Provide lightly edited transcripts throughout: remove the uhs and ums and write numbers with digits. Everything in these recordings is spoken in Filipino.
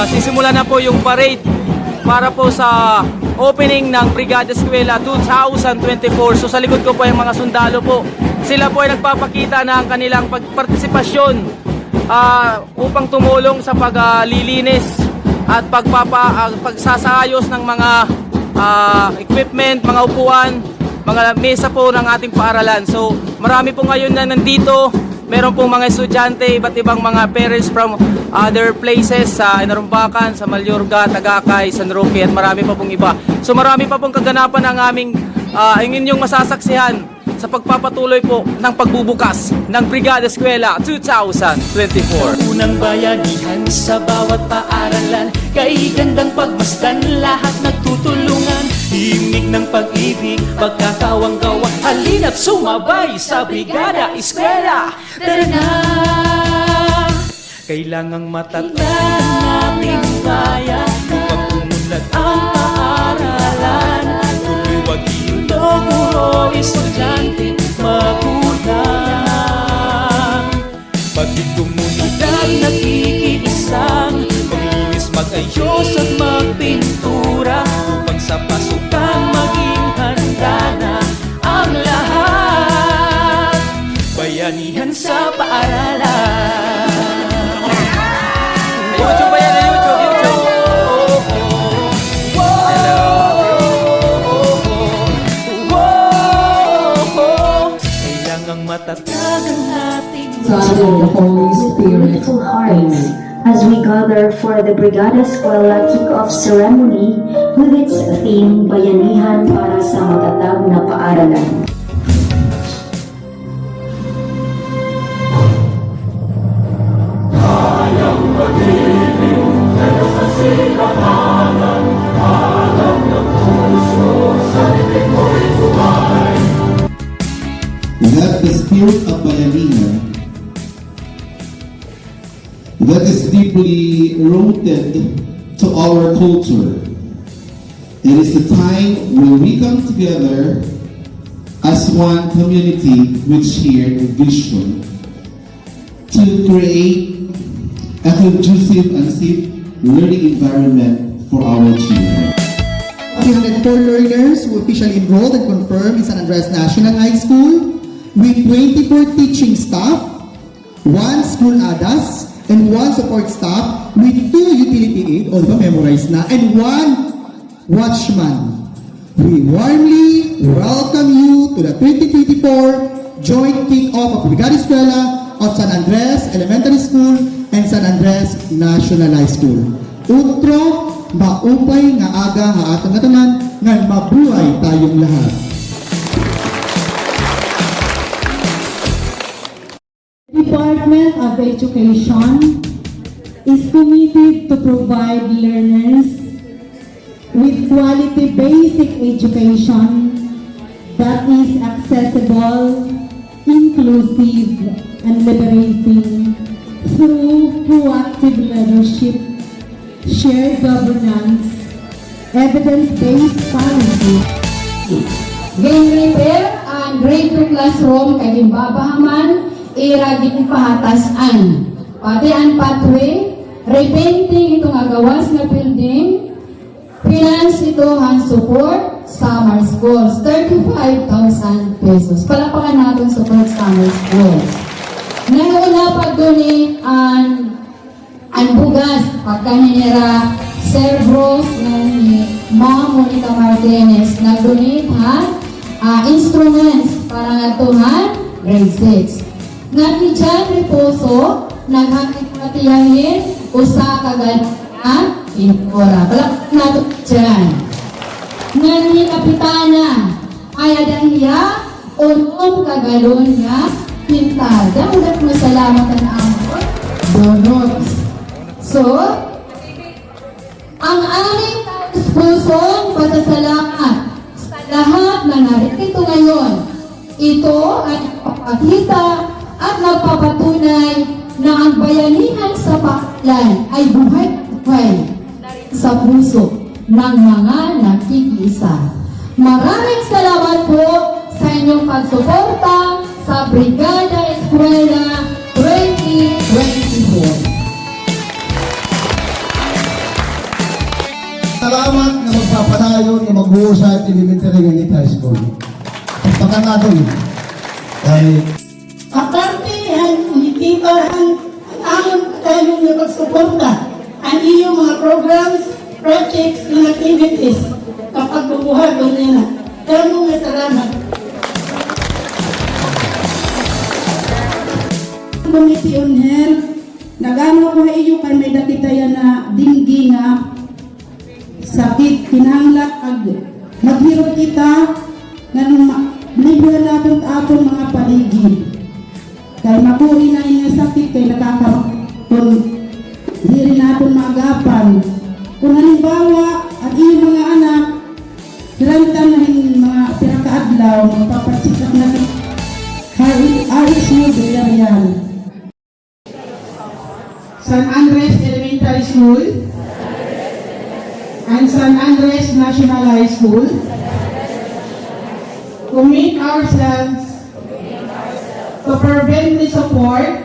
magsisimula na po yung parade para po sa opening ng Brigada Eskwela 2024. So sa likod ko po yung mga sundalo po. Sila po ay nagpapakita ng kanilang pagpartisipasyon upang tumulong sa paglilinis at pagsasayos ng mga equipment, mga upuan, mga mesa po ng ating paaralan. So marami po ngayon na nandito. Meron pong mga estudyante, iba't ibang mga parents from other places sa Inarumbacan, sa Mayorga, Tagakay, San Roque at marami pa pong iba. So marami pa pong kaganapan ang aming inyong masasaksihan sa pagpapatuloy po ng pagbubukas ng Brigada Eskwela 2024. Unang bayanihan sa bawat paaralan, kay gandang pagmasdan, lahat nagtutulungan. Himig ng pag-ibig, pagkakawang-gawa, halina't sumabay sa Brigada Eskwela. Tara na! Kailangang matatag ng ating bayan upang umunlad ang paaralan. Tuloy wag ito, guro, estudyante, magulang. Pagit komunidad nakikiisang, maglinis, mag-ayos at magpintura, upang sa pasukan maging handa na ang lahat. Bayanihan sa paaralan. YouTube ba yan? YouTube. Kailangang matatag ang ating Son of the Holy Spirit. Beautiful hearts as we gather for the Brigada Eskwela kick-off ceremony with its theme, Bayanihan para sa matatag na paaralan. That the spirit of Bayanihan that is deeply rooted to our culture. It is the time when we come together as one community with shared vision to create a conducive and safe learning environment for our children. 304 learners who officially enrolled and confirmed in San Andres National High School with 24 teaching staff, 1 school ADAS, and 1 support staff with 2 utility aid, all ba memorized na, and 1 watchman. We warmly welcome you to the 2024 joint kick-off of Brigada Eskwela of San Andres Elementary School and San Andres National High School. Utro, maupay nga aga nga atong natanan nga mabuhay tayong lahat. Department of Education is committed to provide learners with quality basic education that is accessible, inclusive, and liberating through proactive leadership, shared governance, evidence-based policy. Game repair ang grade 2 classroom kay gimbabahaman iragin pahatasan. Pati ang pathway, repainting itong agawas na building, finance ito ang support summer schools, 35,000 pesos. Palapakan natin support summer schools. Nauna pag-donate ang bugas, pagkaninira Cervros ni Ma'am Monica Martinez, nag-donate instruments para ngatuhan grade 6. Ngati dyan, Riposo, naghakit-hatiyahin, usa kagad na pintura. Palapit nato dyan. Ngani Kapitana, ay adahiya, unom kagalon nga pintada. Ulat masalamatan ang donots. So, ang aming pusong pasasalamat sa lahat na narito ngayon. Ito ay papakita at magpapatunay na ang bayanihan sa paaralan ay buhay-buhay sa puso ng mga nakikiisa. Maraming salamat po sa inyong pagsuporta sa Brigada Eskwela 2024. magbuo sa elementary unit high school. Pakan natin. Dahil Aparte, hindi ba ang amon kayo niyo pagsuporta ang iyong mga programs, projects, and activities kapag bubuhat o nila. Kamo nga salamat. Committee on Health, nagano ko iyo kay may dakitayan na dinggi nga sakit kinahanglan ag maghirot kita nga libuhan natin atong mga paligid. Kay mabuhi na inyong sakit kay nakakakon diri natin maagapan. Kung halimbawa ang iyong mga anak Dilantan na yung mga pinakaadlaw, magpapatsikap na RSU Villarreal. San Andres Elementary School and San Andres National High School commit ourselves to fervently support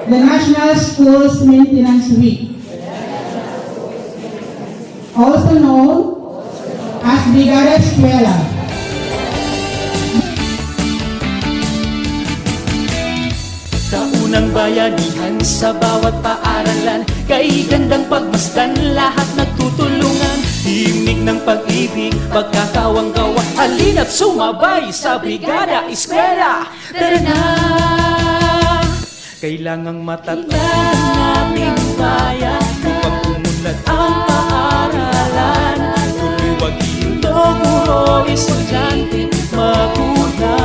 the National Schools Maintenance Week, also known as Brigada Eskwela. Sa unang bayanihan, sa bawat paaralan, kay gandang pagmasdan, lahat nagtutulungan. Himig ng pag-ibig, pagkakawang-gawa, halina't sumabay sa Brigada Eskwela. Tara na! Kailangang matatag ang ating bayan upang umunlad ang paaralan. Tuluwag ito, guro, estudyante, magulang.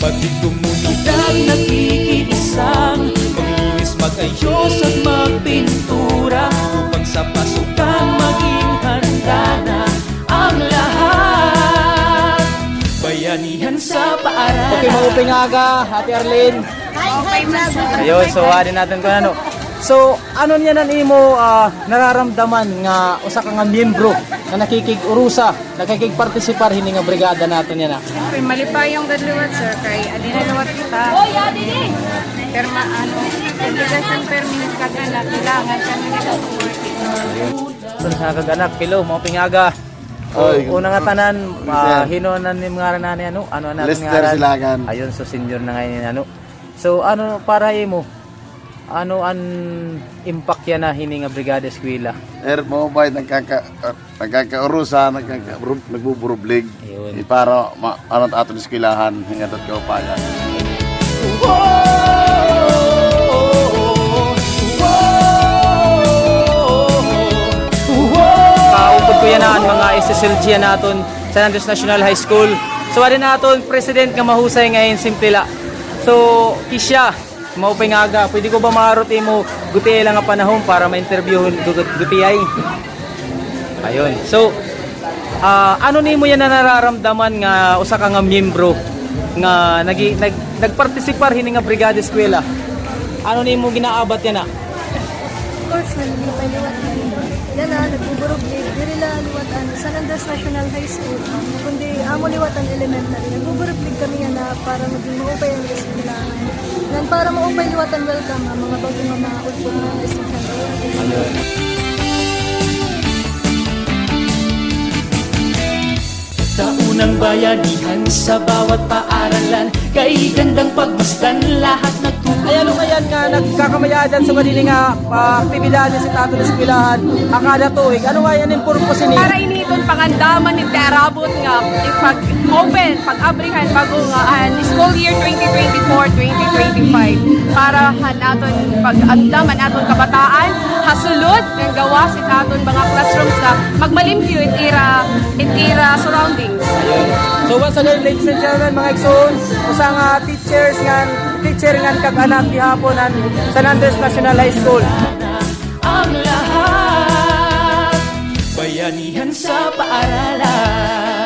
Pati komunidad nakikiisang, maglinis, mag-ayos at magpintura, upang sa pasukan maging handa na ang lahat. Bayanihan sa paaralan. Okay, mauping aga, Ate Arlene. Ayun, so ano natin kung ano. So, ano niya nan imo nararamdaman nga usa ka nga miyembro na nakikig-urusa, nakikig-partisipar hini nga brigada natin yan. Siyempre, malipay yung dadliwat, sir, kay adinalawat kita. Pero obligasyon permit ka na kailangan kami nag-support. So, sa kaganak, kilo, mauping aga. Una nga tanan, hinonan ni mga ranani, ano natin Lester Silagan. Ayun, so senior na ngayon, ano. So, ano, para imo, ano ang impact yan na hini nga Brigada Eskwela? mo ba nagkakaurusa, nagbuburublig. Ayun. Para anong aton eskwelahan, hingat at kaupayan. Kaupod ko yan na mga SSLG yan natin San Andres National High School. So, ano natin, President nga mahusay ngayon, Simplila. So, Kisya, maupay nga aga, pwede ko ba maruti mo gutiay lang nga panahon para ma-interview gutiay? Ayun. So, ano nimo yan na nararamdaman nga usa ka nga miyembro nga nagpartisipar hini nga Brigada Eskwela? Ano nimo ginaabat yan na? Of course, nalipay liwat yan na, nagbuburublig. Diri la liwatan, San Andres National High School. Kundi amo liwatan elementary. Nagbuburublig kami yan na para maging maupay ang eskwelahan. Yan para maupay liwatan welcome ang mga bagong mga ulpog ng estudyante. Sa unang bayanihan, sa bawat paaralan, kay gandang pagmasdan, lahat nagtutulungan. Ayan ngayon nga nagkakamayadan sa kanili nga aktibidad sa Tato ng Eskwelahan akada tuig. Ano nga yan yung purpose ni? Para initon pangandaman ni terabot nga pag-open, pag-abrihan bago nga school year 2024-2025 para naton pag-andaman aton kabataan hasulod ng gawa si taton mga classrooms na magmalimpyo itira surroundings. So once again, ladies and gentlemen, mga igsoon, usa nga teacher nga kag-anak gihapon ang San Andres National High School. Ang lahat, bayanihan sa paaralan.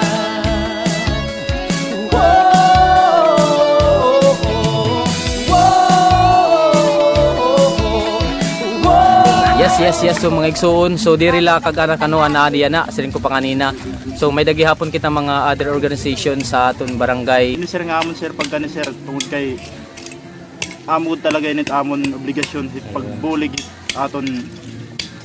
Yes. So mga igsoon, so diri la kag-anak ana diya na siling ko pa kanina. So may dagihapon kita mga other organization sa aton barangay. Ini sir nga amon sir pagka ni sir tungod kay amon talaga init amon obligasyon pagbulig aton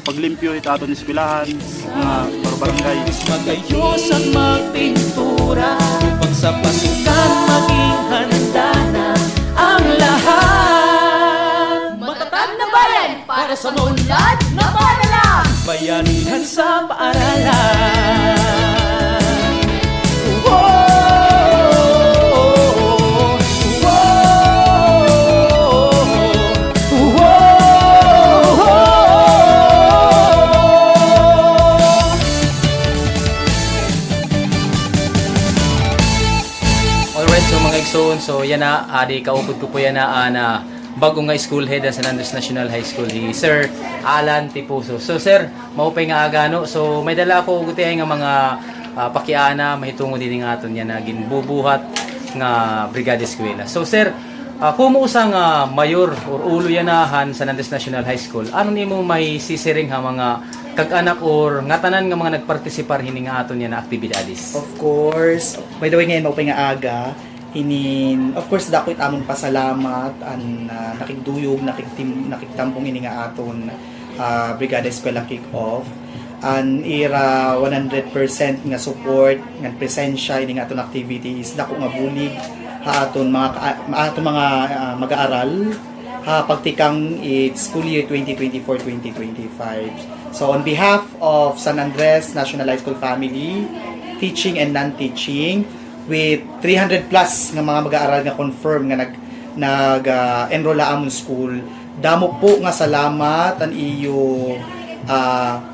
paglimpyo ito aton eskwelahan, mga barangay. Magayos ang magpintura upang sa pasukan maging handa na ang lahat. Matatag na bayan para sa maunlad na paaralan. Bayanihan sa paaralan. Alright, so mga igsoon, so yan na, adi kaupod ko po yan na bago nga school head sa San Andres National High School, Sir Alan Tipuso. So sir, maupay nga agano, so may dala ko gutihay nga mga pakiana, mahitungo din nga aton yan na ginbubuhat nga Brigada Eskwela. So sir, kumuusa nga mayor or ulo yanahan sa San Andres National High School, ano nimo may sisiring ha mga kag-anak or nga tanan nga mga nagpartisipar hini nga aton yan na aktibidades? Of course, by the way ngayon maupay nga aga, of course dako it amon pasalamat an nakigduyog nakigtampong ini nga aton Brigada Eskwela kick-off an ira 100% nga support nga presensya ini nga aton activities dako nga bulig ha aton mga mag-aaral ha pagtikang school year 2024-2025. So on behalf of San Andres National High School family, teaching and non-teaching, with 300 plus nga mga mag-aaral nga confirm nga nag-enroll amon school, damo po nga salamat an iyo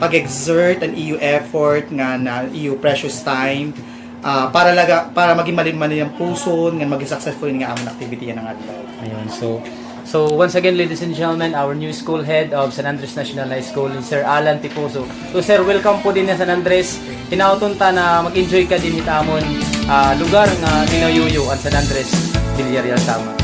pag-exert an iyo effort nga na iyo precious time para maging malinman ang puso nga maging successful nga amon activity yan ang adlaw. Ayun, so once again, ladies and gentlemen, our new school head of San Andres National High School, Sir Alan Tipuso. So sir, welcome po din na San Andres. Hinauton ta na mag-enjoy ka din itamon lugar nga ninayuyo ang San Andres Villarreal tama.